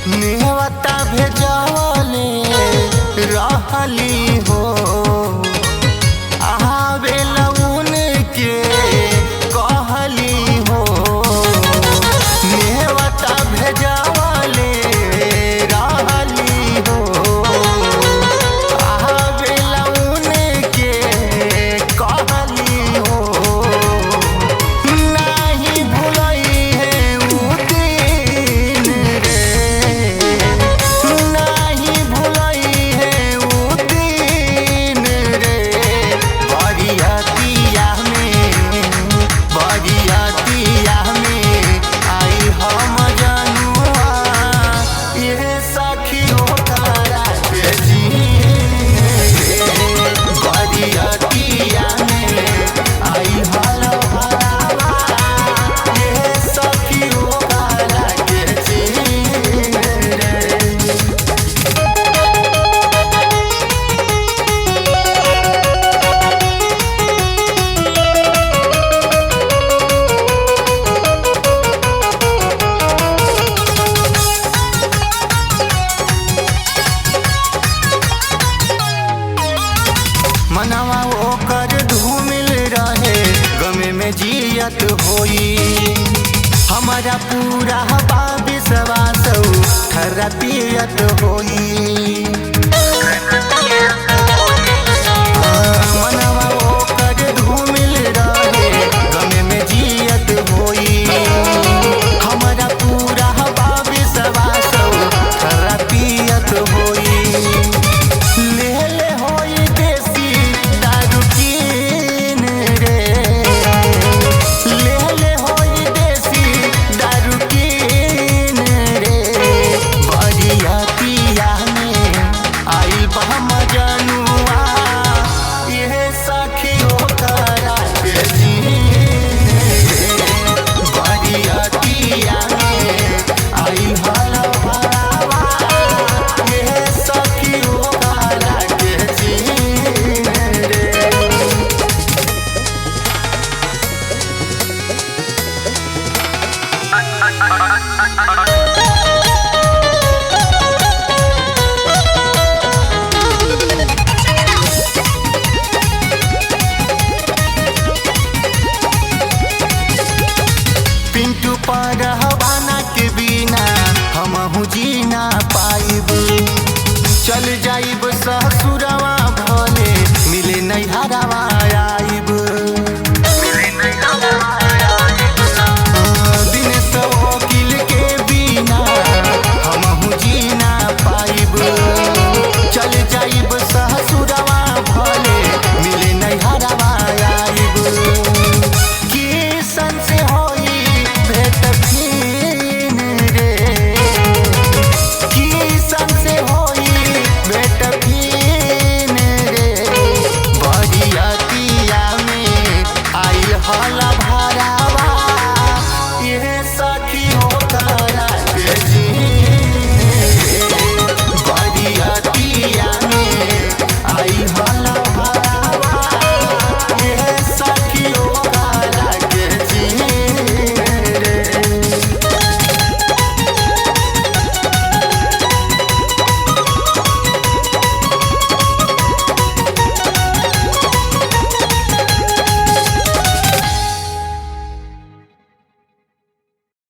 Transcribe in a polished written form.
नेवता भेजवले रहली हो आवे लउन के कहली हो। नेवता भेजवले रहली हो आवे लउन के कहली हो। नाही भुलई है उ दिन रे, नाही भुलई है उ दिन रे। बरियतिया में आई हम जनुआ ये सखियों तारा के जी। बरियतिया में आई भला भला ये सखियों तारा के जी रे। मनवा ओकर धूमिल रहे गमे में जियत होई। हमारा पूरा हवा विश्वास ठर्रा पियत होई। मनवा ओकर धूमिल रहे गमे में जियत होई। हमारा पूरा हवा विश्वास ठर्रा पियत होई। लेले होई देसी दारू कीन रे, लेले होई देसी दारू कीन रे। बरियतिया में आइल बा मजनुआ ये सखियों तारा के जी रे। बरियतिया में आइल भला भला ये सखियों तारा के जी रे। पिंटू पर हवाना के बिना हमहू जी ना पाइब। चल जाइब ससुर